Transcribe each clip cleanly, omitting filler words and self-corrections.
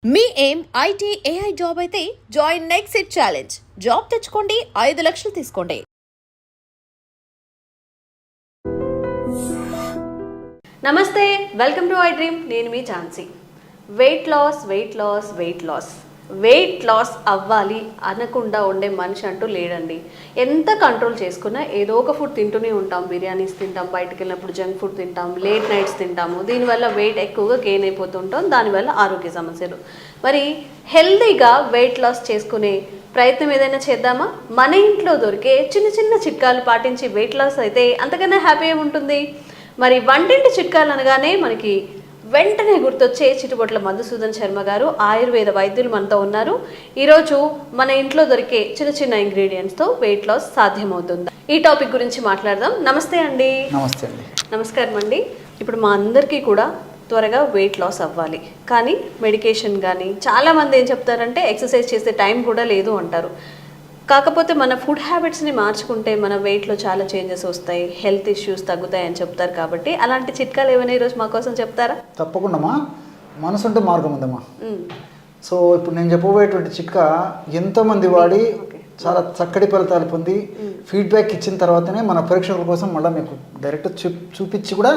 మీ ఏం IT AI job అయితే join next it challenge. Job తెచ్చుకోండి, 5 లక్షలు తీసుకోండి. నమస్తే, వెల్కమ్ టు ఐ డ్రీమ్. నేను మీ ఝాన్సీ. వెయిట్ లాస్ అవ్వాలి అనకుండా ఉండే మనిషి అంటూ లేడండి. ఎంత కంట్రోల్ చేసుకున్నా ఏదో ఒక ఫుడ్ తింటూనే ఉంటాం. బిర్యానీస్ తింటాం, బయటకు వెళ్ళినప్పుడు జంక్ ఫుడ్ తింటాం, లేట్ నైట్స్ తింటాము. దీనివల్ల వెయిట్ ఎక్కువగా గెయిన్ అయిపోతుంటాం, దానివల్ల ఆరోగ్య సమస్యలు. మరి హెల్తీగా వెయిట్ లాస్ చేసుకునే ప్రయత్నం ఏదైనా చేద్దామా? మన ఇంట్లో దొరికే చిన్న చిన్న చిట్కాలు పాటించి వెయిట్ లాస్ అయితే అంతకన్నా హ్యాపీ ఏముంటుంది? మరి వంటింటి చిట్కాలు అనగానే మనకి వెంటనే గుర్తొచ్చే చిట్టుబొట్ల మధుసూదన్ శర్మ గారు, ఆయుర్వేద వైద్యులు మనతో ఉన్నారు. ఈరోజు మన ఇంట్లో దొరికే చిన్న చిన్న ఇంగ్రీడియంట్స్తో వెయిట్ లాస్ సాధ్యమవుతుందా, ఈ టాపిక్ గురించి మాట్లాడదాం. నమస్తే అండి. నమస్తే అండి. నమస్కారం అండి. ఇప్పుడు మా అందరికీ కూడా త్వరగా వెయిట్ లాస్ అవ్వాలి, కానీ మెడికేషన్ కానీ చాలామంది ఏం చెప్తారంటే ఎక్సర్సైజ్ చేసే టైం కూడా లేదు అంటారు. కాకపోతే మన ఫుడ్ హ్యాబిట్స్ని మార్చుకుంటే మన వెయిట్లో చాలా చేంజెస్ వస్తాయి, హెల్త్ ఇష్యూస్ తగ్గుతాయి అని చెప్తారు. కాబట్టి అలాంటి చిట్కాలు ఏమైనా ఈరోజు మా కోసం చెప్తారా? తప్పకుండా. మనసు ఉంటే మార్గం ఉందమ్మా. సో ఇప్పుడు నేను చెప్పబోయేటువంటి చిట్కా ఎంతోమంది వాడి చాలా చక్కటి ఫలితాలు పొంది ఫీడ్బ్యాక్ ఇచ్చిన తర్వాతనే మన పరీక్షల కోసం మళ్ళీ మీకు డైరెక్ట్ చూపించి కూడా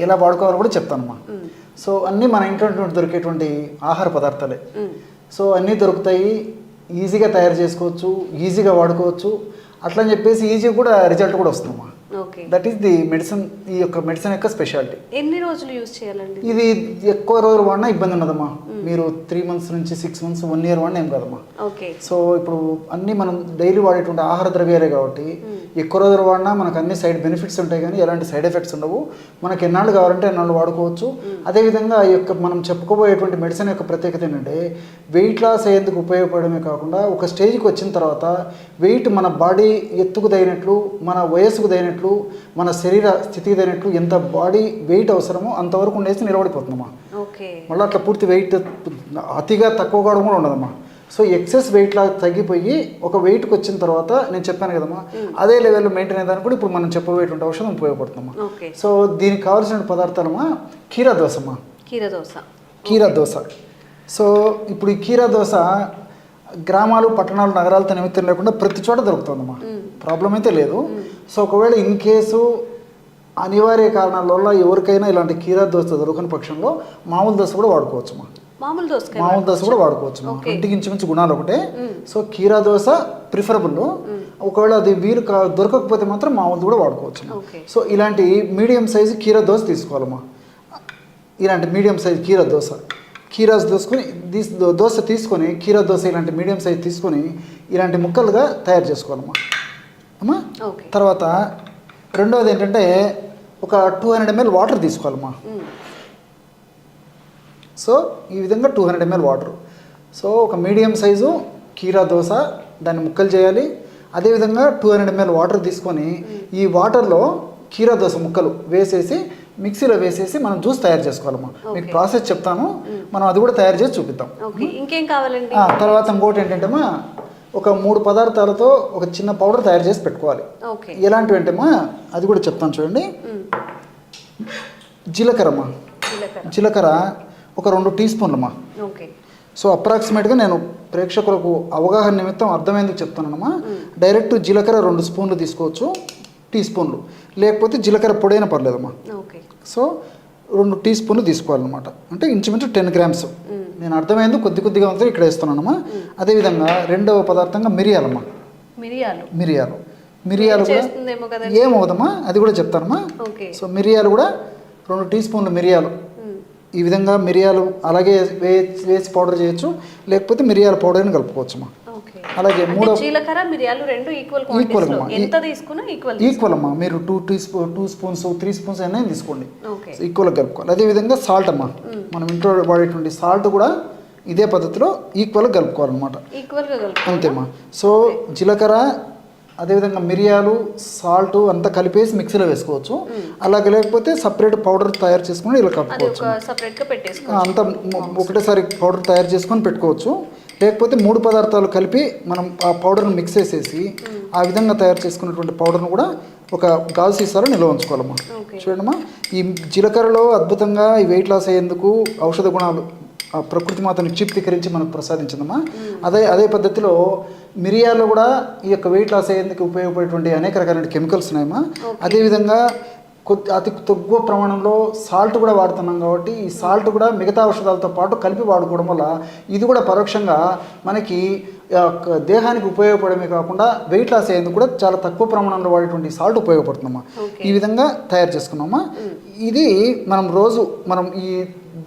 ఎలా వాడుకోవాలో కూడా చెప్తానమ్మా. సో అన్నీ మన ఇంట్లో దొరికేటువంటి ఆహార పదార్థాలే. సో అన్నీ దొరుకుతాయి, ఈజీగా తయారు చేసుకోవచ్చు, ఈజీగా వాడుకోవచ్చు. అట్లా అని చెప్పేసి ఈజీగా కూడా రిజల్ట్ కూడా వస్తుందమ్మా. That is the medicine. ఈ యొక్క మెడిసిన్ యొక్క స్పెషాలిటీ. ఎన్ని రోజులు యూజ్ చేయాలండి? ఇది ఎక్కువ రోజులు వాడినా ఇబ్బంది ఉండదమ్మా. మీరు 3 months నుంచి 6 months 1 year వాడినా ఏం కదమ్మా. సో ఇప్పుడు అన్నీ మనం డైలీ వాడేటువంటి ఆహార ద్రవ్యాలే కాబట్టి ఎక్కువ రోజులు వాడినా మనకు అన్ని సైడ్ బెనిఫిట్స్ ఉంటాయి, కానీ ఎలాంటి సైడ్ ఎఫెక్ట్స్ ఉండవు. మనకి ఎన్నాళ్ళు కావాలంటే ఎన్నాళ్ళు వాడుకోవచ్చు. అదేవిధంగా ఈ యొక్క మనం చెప్పుకోబోయేటువంటి మెడిసిన్ యొక్క ప్రత్యేకత ఏంటంటే వెయిట్ లాస్ అయ్యేందుకు ఉపయోగపడమే కాకుండా ఒక స్టేజ్కి వచ్చిన తర్వాత వెయిట్ మన బాడీ ఎత్తుకు తగినట్లు, మన వయస్సుకు తగినట్లు, మన శరీర స్థితికి తగినట్లు ఎంత బాడీ వెయిట్ అవసరమో అంతవరకు ఉండేసి నిలబడిపోతుందమ్మా. మళ్ళీ అట్లా పూర్తి వెయిట్ అతిగా తక్కువ కూడా ఉండదమ్మా. సో ఎక్సెస్ వెయిట్ లాగా తగ్గిపోయి ఒక వెయిట్కి వచ్చిన తర్వాత నేను చెప్పాను కదమ్మా, అదే లెవెల్లో మెయింటైన్ అయ్యేదానికి కూడా ఇప్పుడు మనం చెప్పబోయేటువంటి ఔషధం ఉపయోగపడుతుందమ్మా. సో దీనికి కావాల్సిన పదార్థాలమ్మా కీరా దోశమ్మా. కీరా దోశ. సో ఇప్పుడు ఈ కీరా దోశ గ్రామాలు, పట్టణాలు, నగరాలతో నిమిత్తం లేకుండా ప్రతి చోట దొరుకుతుందమ్మా. ప్రాబ్లం అయితే లేదు. సో ఒకవేళ ఇన్ కేసు అనివార్య కారణాల వల్ల ఎవరికైనా ఇలాంటి కీరా దోశ దొరకని పక్షంలో మామూలు దోశ కూడా వాడుకోవచ్చుమా. మామూలు దోశ కూడా వాడుకోవచ్చు. ఇంటికి ఇంచుమించు గుణాలు ఒకటే. సో కీరా దోశ ప్రిఫరబుల్. ఒకవేళ అది వీలు దొరకకపోతే మాత్రం మామూలు కూడా వాడుకోవచ్చు. సో ఇలాంటి మీడియం సైజు కీరా దోశ తీసుకోవాలమ్మా. ఇలాంటి మీడియం సైజు కీరా దోశ తీసుకొని కీరా దోశ ఇలాంటి మీడియం సైజ్ తీసుకొని ఇలాంటి ముక్కలుగా తయారు చేసుకోవాలమ్మా అమ్మా. తర్వాత రెండవది ఏంటంటే ఒక 200 ml వాటర్ తీసుకోవాలమ్మా. సో ఈ విధంగా 200 ml వాటర్. సో ఒక మీడియం సైజు కీరా దోశ దాన్ని ముక్కలు చేయాలి. అదేవిధంగా 200 ml వాటర్ తీసుకొని ఈ వాటర్లో కీరా దోశ ముక్కలు వేసేసి మిక్సీలో వేసేసి మనం జ్యూస్ తయారు చేసుకోవాలమ్మా. మీకు ప్రాసెస్ చెప్తాను, మనం అది కూడా తయారు చేసి చూపిద్దాం. ఇంకేం కావాలండి? తర్వాత ఇంకోటి ఏంటంటేమా ఒక 3 పదార్థాలతో ఒక చిన్న పౌడర్ తయారు చేసి పెట్టుకోవాలి. ఎలాంటివి అంటేమా అది కూడా చెప్తాను చూడండి. జీలకర్రమ్మా. జీలకర్ర ఒక 2 teaspoons. సో అప్రాక్సిమేట్గా నేను ప్రేక్షకులకు అవగాహన నిమిత్తం అర్థమైందుకు చెప్తానమ్మా. డైరెక్ట్ జీలకర్ర 2 స్పూన్లు తీసుకోవచ్చు, teaspoons. లేకపోతే జీలకర్ర పొడైనా పర్లేదమ్మా. సో 2 teaspoons తీసుకోవాలన్నమాట. అంటే ఇంచుమించు 10 grams. నేను అర్థమైంది కొద్దిగా ఉంటే ఇక్కడ వేస్తున్నానమ్మా. అదేవిధంగా రెండవ పదార్థంగా మిరియాలమ్మా. మిరియాలు కూడా ఏమవుదమ్మా, అది కూడా చెప్తానమ్మా. సో మిరియాలు కూడా 2 teaspoons మిరియాలు. ఈ విధంగా మిరియాలు అలాగే వేసి పౌడర్ చేయొచ్చు, లేకపోతే మిరియాల పౌడర్ని కలుపుకోవచ్చమ్మా. అలాగే జీలకర్ర మిరియాలు రెండు ఈక్వల్ అమ్మా. మీరు 2 spoons 3 spoons అయినా తీసుకోండి, ఈక్వల్గా కలుపుకోవాలి. అదేవిధంగా సాల్ట్ అమ్మా. మనం ఇంట్లో వాడేటువంటి సాల్ట్ కూడా ఇదే పద్ధతిలో ఈక్వల్గా కలుపుకోవాలన్నమాట. అంతేమ్మా. సో జీలకర్ర అదేవిధంగా మిరియాలు సాల్ట్ అంతా కలిపేసి మిక్సీలో వేసుకోవచ్చు. అలాగే లేకపోతే సపరేట్ పౌడర్ తయారు చేసుకుని ఇలా కలుపుకోవచ్చు. అంతా ఒకటేసారి పౌడర్ తయారు చేసుకొని పెట్టుకోవచ్చు. లేకపోతే 3 పదార్థాలు కలిపి మనం ఆ పౌడర్ని మిక్స్ చేసేసి ఆ విధంగా తయారు చేసుకున్నటువంటి పౌడర్ను కూడా ఒక గాజు సీసాలో నిల్వ ఉంచుకోవాలమ్మా. చూడమ్మా, ఈ జీలకర్రలో అద్భుతంగా ఈ వెయిట్ లాస్ అయ్యేందుకు ఔషధ గుణాలు ఆ ప్రకృతి మాతను క్షిప్తీకరించి మనకు ప్రసాదించిందమ్మా. అదే పద్ధతిలో మిరియాల్లో కూడా ఈ యొక్క వెయిట్ లాస్ అయ్యేందుకు ఉపయోగపడేటువంటి అనేక రకాలైన కెమికల్స్ ఉన్నాయమ్మా. అదేవిధంగా అతి తక్కువ ప్రమాణంలో సాల్ట్ కూడా వాడుతున్నాం కాబట్టి ఈ సాల్ట్ కూడా మిగతా ఔషధాలతో పాటు కలిపి వాడుకోవడం వల్ల ఇది కూడా పరోక్షంగా మనకి దేహానికి ఉపయోగపడమే కాకుండా వెయిట్ లాస్ అయ్యేందుకు కూడా చాలా తక్కువ ప్రమాణంలో వాడేటువంటి సాల్ట్ ఉపయోగపడుతుందమ్మా. ఈ విధంగా తయారు చేసుకున్నామా. ఇది మనం ఈ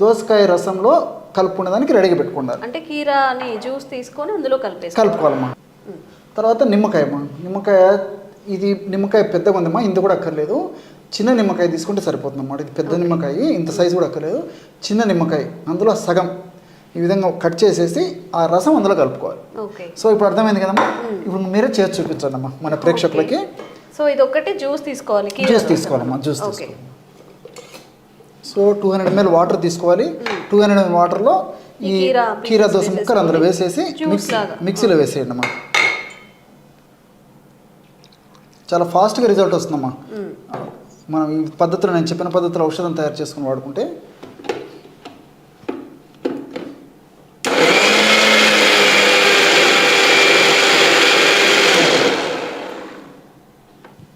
దోసకాయ రసంలో కలుపుకునే దానికి రెడీగా పెట్టుకుంటారు. అంటే కీరాని జ్యూస్ తీసుకొని అందులో కలుపుకోవాలమ్మా. తర్వాత నిమ్మకాయమ్మా. నిమ్మకాయ పెద్దగా ఉందమ్మా, ఇంత కూడా అక్కర్లేదు. చిన్న నిమ్మకాయ తీసుకుంటే సరిపోతుంది అన్నమాట. ఇది పెద్ద నిమ్మకాయ, ఇంత సైజు కూడా అక్కర్లేదు. చిన్న నిమ్మకాయ అందులో సగం ఈ విధంగా కట్ చేసేసి ఆ రసం అందులో కలుపుకోవాలి. సో ఇప్పుడు అర్థమైంది కదమ్మా. ఇప్పుడు మీరే చేసి చూపించండి అమ్మా మన ప్రేక్షకులకి. సో ఇది ఒకటి జ్యూస్ తీసుకోవాలమ్మా. జ్యూస్ తీసుకోవాలి. సో 200 ml వాటర్ తీసుకోవాలి. 200 ml వాటర్లో ఈ కీరా దోస ముక్కలు అందులో వేసేసి మిక్సీలో వేసేయండి అమ్మా. చాలా ఫాస్ట్గా రిజల్ట్ వస్తుందమ్మా. మనం ఈ పద్ధతిలో, నేను చెప్పిన పద్ధతిలో ఔషధం తయారు చేసుకుని వాడుకుంటే.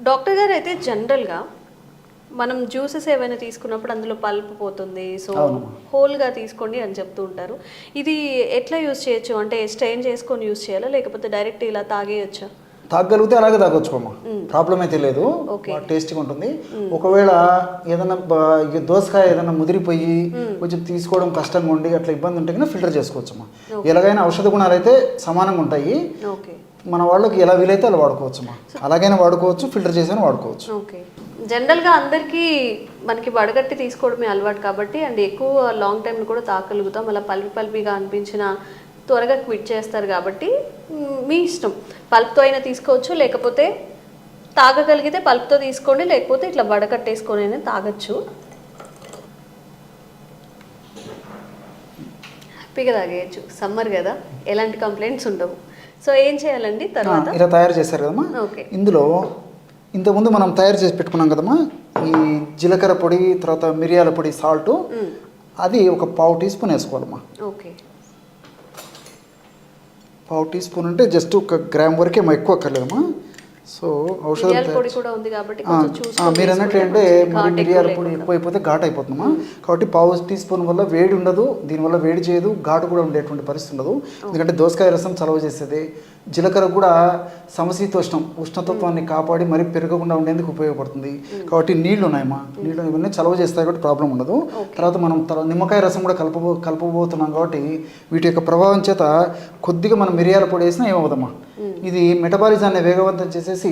డాక్టర్ గారు అయితే జనరల్గా మనం జ్యూసెస్ ఏమైనా తీసుకున్నప్పుడు అందులో పల్ప్ పోతుంది, సో హోల్గా తీసుకోండి అని చెప్తూ ఉంటారు. ఇది ఎట్లా యూజ్ చేయొచ్చు? అంటే స్ట్రెయిన్ చేసుకొని యూజ్ చేయాలా, లేకపోతే డైరెక్ట్ ఇలా తాగేయచ్చా? తాగలిగితే అలాగే తాగొచ్చుకోమ్మా, ప్రాబ్లం అయితే లేదు. టేస్టీగా ఉంటుంది. ఒకవేళ ఏదైనా దోసకాయ ఏదైనా ముదిరిపోయి కొంచెం తీసుకోవడం కష్టంగా ఉండి అట్లా ఇబ్బంది ఉంటే కన్నా ఫిల్టర్ చేసుకోవచ్చమ్మా. ఎలాగైనా ఔషధ గుణాలు అయితే సమానంగా ఉంటాయి. మన వాళ్ళకి ఎలా వీలైతే అలా వాడుకోవచ్చమ్మా. అలాగైనా వాడుకోవచ్చు, ఫిల్టర్ చేసైనా వాడుకోవచ్చు. ఓకే. జనరల్గా అందరికీ మనకి వడగట్టి తీసుకోవడమే అలవాటు కాబట్టి అండ్ ఎక్కువ లాంగ్ టైం కూడా తాగలుగుతాం. అలా పల్పిగా అనిపించిన త్వరగా క్విట్ చేస్తారు కాబట్టి మీ ఇష్టం. పల్ప్తో అయినా తీసుకోవచ్చు, లేకపోతే తాగగలిగితే పల్ప్తో తీసుకోండి, లేకపోతే ఇట్లా వడకట్టేసుకొని అయినా తాగొచ్చు. హ్యాపీగా తాగేయచ్చు. సమ్మర్ కదా, ఎలాంటి కంప్లైంట్స్ ఉండవు. సో ఏం చేయాలండి తర్వాత? ఇలా తయారు చేశారు కదమ్మా. ఓకే. ఇందులో ఇంతకుముందు మనం తయారు చేసి పెట్టుకున్నాం కదమ్మా, ఈ జీలకర్ర పొడి, తర్వాత మిరియాల పొడి, సాల్ట్, అది ఒక 1/2 టీ స్పూన్ వేసుకోవాలమ్మా. ఓకే. 1/2 టీ స్పూన్ అంటే జస్ట్ 1 గ్రామ్ వరకే, ఎక్కువ అక్కర్లేదమ్మా. సో ఔషధం మీరు అన్నట్టు అంటే మరి మిరియాల పొడి ఎక్కువైపోతే ఘాటు అయిపోతుందమ్మా. కాబట్టి 1/2 టీ స్పూన్ వల్ల వేడి ఉండదు, దీనివల్ల వేడి చేయదు, ఘాటు కూడా ఉండేటువంటి పరిస్థితి ఉండదు. ఎందుకంటే దోసకాయ రసం చలవ చేసేది. జీలకర్ర కూడా ఉష్ణతత్వాన్ని కాపాడి మరి పెరగకుండా ఉండేందుకు ఉపయోగపడుతుంది. కాబట్టి నీళ్లు ఉన్నాయమ్మా, నీళ్ళు ఇవన్నీ చలవ చేస్తాయి కాబట్టి ప్రాబ్లం ఉండదు. తర్వాత మనం నిమ్మకాయ రసం కూడా కలపబోతున్నాం కాబట్టి వీటి యొక్క ప్రభావం చేత కొద్దిగా మనం మిరియాల పొడి వేసినా ఏమవుదమ్మా. ఇది మెటబాలిజాన్ని వేగవంతం చేసేసి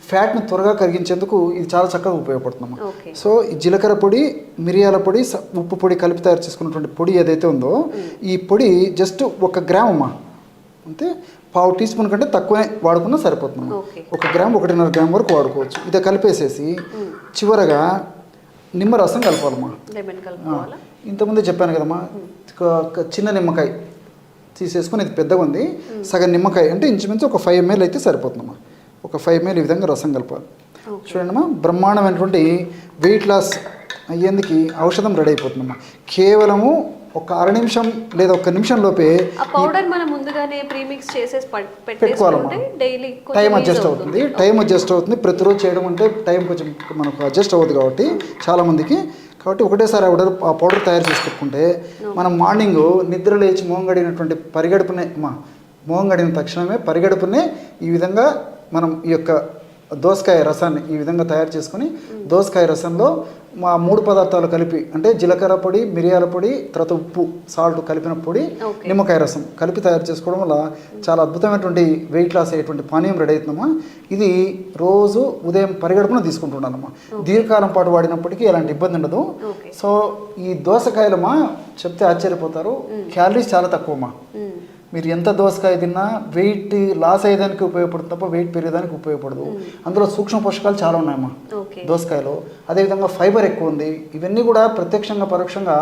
ఫ్యాట్ని త్వరగా కరిగించేందుకు ఇది చాలా చక్కగా ఉపయోగపడుతుందమ్మా. సో ఈ జీలకర్ర పొడి, మిరియాల పొడి, ఉప్పు పొడి కలిపి తయారు చేసుకున్నటువంటి పొడి ఏదైతే ఉందో ఈ పొడి జస్ట్ 1 గ్రామ్ అమ్మా, అంతే. 1/2 టీ స్పూన్ కంటే తక్కువే వాడుకున్నా సరిపోతుందమ్మా. 1 గ్రామ్ 1.5 గ్రామ్ వరకు వాడుకోవచ్చు. ఇది కలిపేసేసి చివరగా నిమ్మరసం కలపాలమ్మా. ఇంతకుముందే చెప్పాను కదమ్మా, చిన్న నిమ్మకాయ తీసేసుకొని, ఇది పెద్దగా ఉంది, సగం నిమ్మకాయ అంటే ఇంచుమించు ఒక 5 ml అయితే సరిపోతుందమ్మా. ఒక 5 ml ఈ విధంగా రసం కలపాలి. చూడండిమ్మా, బ్రహ్మాండమైనటువంటి వెయిట్ లాస్ అయ్యేందుకు ఔషధం రెడీ అయిపోతుందమ్మా. కేవలము ఒక 1/2 నిమిషం లేదా 1 నిమిషం లోపే పౌడర్ మనం ముందుగానే ప్రీమిక్స్ చేసేసి పెట్టుకోవాలమ్మా. టైం అడ్జస్ట్ అవుతుంది. ప్రతిరోజు చేయడం అంటే టైం కొంచెం మనకు అడ్జస్ట్ అవ్వదు కాబట్టి చాలామందికి. కాబట్టి ఒకటేసారి ఆ పౌడర్ తయారు చేసి పెట్టుకుంటే మనం మార్నింగ్ నిద్ర లేచి మొహం గడిగిన తక్షణమే పరిగడుపునే ఈ విధంగా మనం ఈ యొక్క దోసకాయ రసాన్ని ఈ విధంగా తయారు చేసుకుని దోసకాయ రసంలో మా 3 పదార్థాలు కలిపి, అంటే జీలకర్ర పొడి, మిరియాల పొడి, తర్వాత ఉప్పు, సాల్ట్ కలిపిన పొడి, నిమ్మకాయ రసం కలిపి తయారు చేసుకోవడం వల్ల చాలా అద్భుతమైనటువంటి వెయిట్ లాస్ అయ్యేటువంటి పానీయం రెడీ అవుతుందమ్మా. ఇది రోజు ఉదయం పరిగడుపున తీసుకుంటున్నానమ్మా. దీర్ఘకాలం పాటు వాడినప్పటికీ ఎలాంటి ఇబ్బంది ఉండదు. సో ఈ దోసకాయలమ్మా చెప్తే ఆశ్చర్యపోతారు, క్యాలరీస్ చాలా తక్కువమ్మా. మీరు ఎంత దోసకాయ తిన్నా వెయిట్ లాస్ అయ్యేదానికి ఉపయోగపడుతుంది తప్ప వెయిట్ పెరిగేదానికి ఉపయోగపడదు. అందులో సూక్ష్మ పోషకాలు చాలా ఉన్నాయమ్మా దోసకాయలో. అదేవిధంగా ఫైబర్ ఎక్కువ ఉంది. ఇవన్నీ కూడా ప్రత్యక్షంగా పరోక్షంగా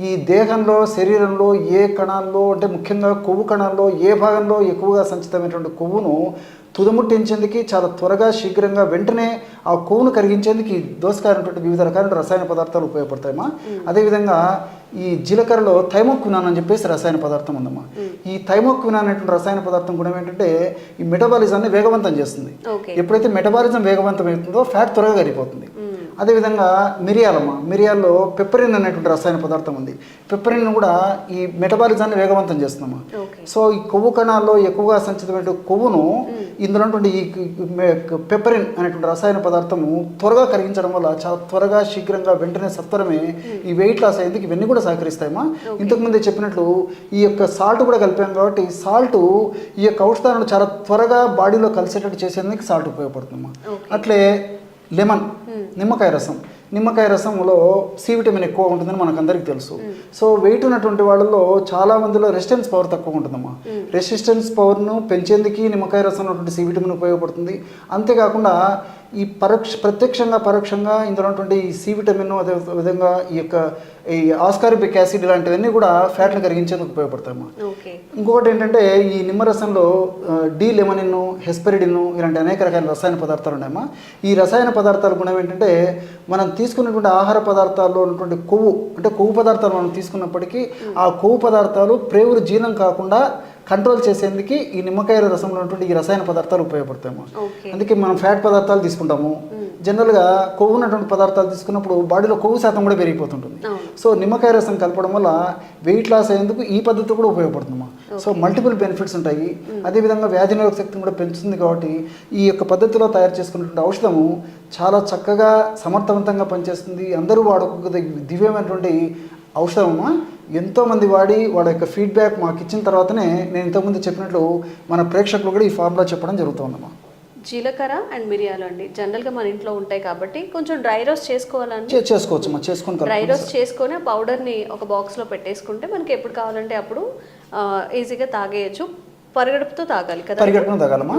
ఈ దేహంలో, శరీరంలో ఏ కణాల్లో, అంటే ముఖ్యంగా కొవ్వు కణాల్లో ఏ భాగంలో ఎక్కువగా సంచితమైనటువంటి కొవ్వును తుదముట్టించేందుకు చాలా త్వరగా శీఘ్రంగా వెంటనే ఆ కొవ్వును కరిగించేందుకు ఈ దోసకాయ అనేటువంటి వివిధ రకాల రసాయన పదార్థాలు ఉపయోగపడతాయమ్మా. అదేవిధంగా ఈ జీలకర్రలో థైమోక్వినాన్ అని చెప్పేసి రసాయన పదార్థం ఉందమ్మా. ఈ థైమోక్వినాన్ అనేటువంటి రసాయన పదార్థం గుణం ఏంటంటే ఈ మెటబాలిజాన్ని వేగవంతం చేస్తుంది. ఎప్పుడైతే మెటబాలిజం వేగవంతం అవుతుందో ఫ్యాట్ త్వరగా కరిగిపోతుంది. అదేవిధంగా మిరియాల్లో పెప్పరిన్ అనేటువంటి రసాయన పదార్థం ఉంది. పెప్పరిన్ కూడా ఈ మెటబాలిజాన్ని వేగవంతం చేస్తుందమ్మా. సో ఈ కొవ్వు కణాల్లో ఎక్కువగా సంచితమైన కొవ్వును ఇందులో ఈ పెప్పరిన్ అనేటువంటి రసాయన పదార్థము త్వరగా కరిగించడం వల్ల చాలా త్వరగా శీఘ్రంగా వెంటనే సత్వరమే ఈ వెయిట్ లాస్ అయ్యేందుకు ఇవన్నీ కూడా సహకరిస్తాయమ్మా. ఇంతకుముందే చెప్పినట్లు ఈ యొక్క సాల్ట్ కూడా కలిపాం కాబట్టి సాల్ట్ ఈ యొక్క ఔషధాలను చాలా త్వరగా బాడీలో కలిసేటట్టు చేసేందుకు సాల్ట్ ఉపయోగపడుతుందమ్మా. అట్లే లెమన్ నిమ్మకాయ రసంలో సి విటమిన్ ఎక్కువ ఉంటుందని మనకు అందరికీ తెలుసు. సో వెయిట్ ఉన్నటువంటి వాళ్ళలో చాలా మందిలో రెసిస్టెన్స్ పవర్ తక్కువ ఉంటుందమ్మా. రెసిస్టెన్స్ పవర్ను పెంచేందుకు నిమ్మకాయ రసం ఉన్నటువంటి సి విటమిన్ ఉపయోగపడుతుంది. అంతేకాకుండా ఈ ప్రత్యక్షంగా పరోక్షంగా ఇందులో ఉన్నటువంటి ఈ సి విటమిన్ అదే విధంగా ఈ యొక్క ఈ ఆస్కార్బిక్ యాసిడ్ ఇలాంటివన్నీ కూడా ఫ్యాట్ని కరిగించేందుకు ఉపయోగపడతాయమ్మా. ఇంకొకటి ఏంటంటే ఈ నిమ్మరసంలో డి లెమనిన్, హెస్పెరిడిన్ ఇలాంటి అనేక రకాల రసాయన పదార్థాలు ఉన్నాయమ్మా. ఈ రసాయన పదార్థాల గుణం ఏంటంటే మనం తీసుకున్నటువంటి ఆహార పదార్థాల్లో ఉన్నటువంటి కొవ్వు పదార్థాలు మనం తీసుకున్నప్పటికీ ఆ కొవ్వు పదార్థాలు ప్రేవురు జీర్ణం కాకుండా కంట్రోల్ చేసేందుకు ఈ నిమ్మకాయ రసంలో ఉన్నటువంటి ఈ రసాయన పదార్థాలు ఉపయోగపడతాయమ్మా. అందుకే మనం ఫ్యాట్ పదార్థాలు తీసుకుంటాము. జనరల్గా కొవ్వు ఉన్నటువంటి పదార్థాలు తీసుకున్నప్పుడు బాడీలో కొవ్వు శాతం కూడా పెరిగిపోతుంటుంది. సో నిమ్మకాయ రసం కలపడం వల్ల వెయిట్ లాస్ అయ్యేందుకు ఈ పద్ధతి కూడా ఉపయోగపడుతుందమ్మా. సో మల్టిపుల్ బెనిఫిట్స్ ఉంటాయి. అదేవిధంగా వ్యాధి నిరోధక శక్తిని కూడా పెంచుతుంది. కాబట్టి ఈ యొక్క పద్ధతిలో తయారు చేసుకున్నటువంటి ఔషధము చాలా చక్కగా సమర్థవంతంగా పనిచేస్తుంది. అందరూ వాడుకోగల దివ్యమైనటువంటి ఔషధమమ్మా. ఎంతోమంది వాడి వాళ్ళ యొక్క ఫీడ్బ్యాక్ మాకు ఇచ్చిన తర్వాతనే నేను ఇంతకుముందు చెప్పినట్లు మన ప్రేక్షకులు కూడా ఈ ఫార్ములా చెప్పడం జరుగుతుందమ్మా. జీలకర్ర అండ్ మిరియాలు అండి జనరల్గా మన ఇంట్లో ఉంటాయి కాబట్టి కొంచెం డ్రై రోస్ట్ చేసుకోవాలంటే చేసుకోవచ్చమ్మా. డ్రై రోస్ట్ చేసుకొని ఆ పౌడర్ని ఒక బాక్స్లో పెట్టేసుకుంటే మనకి ఎప్పుడు కావాలంటే అప్పుడు ఈజీగా తాగేయచ్చు. పరిగడుపుతో తాగాలి కదా? పరిగడుపుతో తాగాలమ్మా.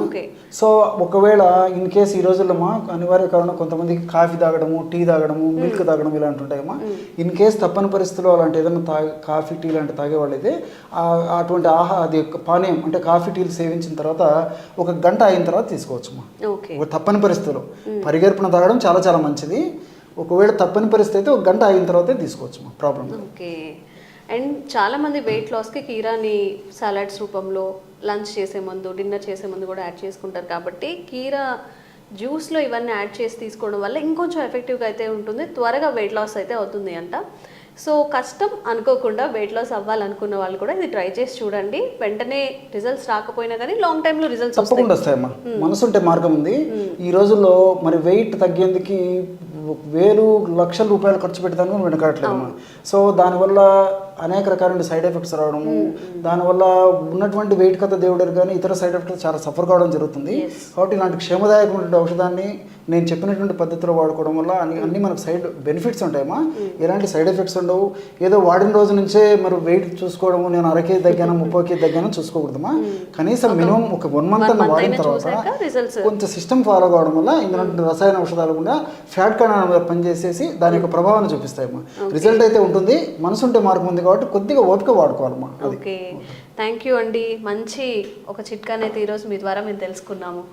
సో ఒకవేళ ఇన్ కేసు ఈ రోజుల్లో అనివార్య కారణం కొంతమందికి కాఫీ తాగడము, టీ తాగడము, మిల్క్ తాగడం ఇలాంటి ఉంటాయమ్మా. ఇన్ కేసు తప్పని పరిస్థితుల్లో అలాంటి ఏదైనా కాఫీ టీ లాంటి తాగేవాళ్ళు అయితే అటువంటి అది పానీయం అంటే కాఫీ టీలు సేవించిన తర్వాత 1 గంట అయిన తర్వాత తీసుకోవచ్చమ్మా. తప్పని పరిస్థితుల్లో పరిగడుపున తాగడం చాలా చాలా మంచిది. ఒకవేళ తప్పని పరిస్థితి అయితే 1 గంట అయిన తర్వాతే తీసుకోవచ్చమ్మా. ప్రాబ్లం. అండ్ చాలామంది వెయిట్ లాస్కి కీరాని సలాడ్స్ రూపంలో లంచ్ చేసే ముందు, డిన్నర్ చేసే ముందు కూడా యాడ్ చేసుకుంటారు. కాబట్టి కీరా జ్యూస్లో ఇవన్నీ యాడ్ చేసి తీసుకోవడం వల్ల ఇంకొంచెం ఎఫెక్టివ్గా అయితే ఉంటుంది, త్వరగా వెయిట్ లాస్ అయితే అవుతుంది అంట. సో కష్టం అనుకోకుండా వెయిట్ లాస్ అవ్వాలనుకున్న వాళ్ళు కూడా ఇది ట్రై చేసి చూడండి. వెంటనే రిజల్ట్స్ రాకపోయినా కానీ లాంగ్ టైంలో రిజల్ట్స్ తప్పకుండా వస్తాయమ్మా. మనసుంటే మార్గం ఉంది. ఈ రోజుల్లో మరి వెయిట్ తగ్గేందుకు వేలు లక్షల రూపాయలు ఖర్చు పెట్టడానికి వెనకట్లేదమ్మా. సో దానివల్ల అనేక రకాల సైడ్ ఎఫెక్ట్స్ రావడము, దానివల్ల ఉన్నటువంటి వెయిట్ కథ దేవుడు కానీ ఇతర సైడ్ ఎఫెక్ట్స్ చాలా సఫర్ కావడం జరుగుతుంది. కాబట్టి ఇలాంటి క్షేమదాయకమైనటువంటి ఔషధాన్ని నేను చెప్పినటువంటి పద్ధతిలో వాడుకోవడం వల్ల అన్ని మనకు సైడ్ బెనిఫిట్స్ ఉంటాయమ్మా. ఎలాంటి సైడ్ ఎఫెక్ట్స్ ఉండవు. ఏదో వాడిన రోజు నుంచే మరి వెయిట్ చూసుకోవడము, నేను 1 కేజీ తగ్గాను 30 కేజీ తగ్గాను చూసుకోకూడదమ్మా. కనీసం మినిమం ఒక 1 మంత్ అన్న వాడిన తర్వాత కొంచెం సిస్టమ్ ఫాలో కావడం వల్ల ఇందులో రసాయన ఔషధాలు కూడా ఫ్యాట్ కణాల మీద పనిచేసేసి దాని యొక్క ప్రభావాన్ని చూపిస్తాయమ్మా. రిజల్ట్ అయితే ఉంటుంది. మనసుంటే మార్గం ఉంది కాబట్టి కొద్దిగా ఓపిక వాడుకోవాలమ్మా. ఓకే, థ్యాంక్ యూ అండి. మంచి ఒక చిట్కానైతే ఈరోజు మీ ద్వారా మేము తెలుసుకున్నాము.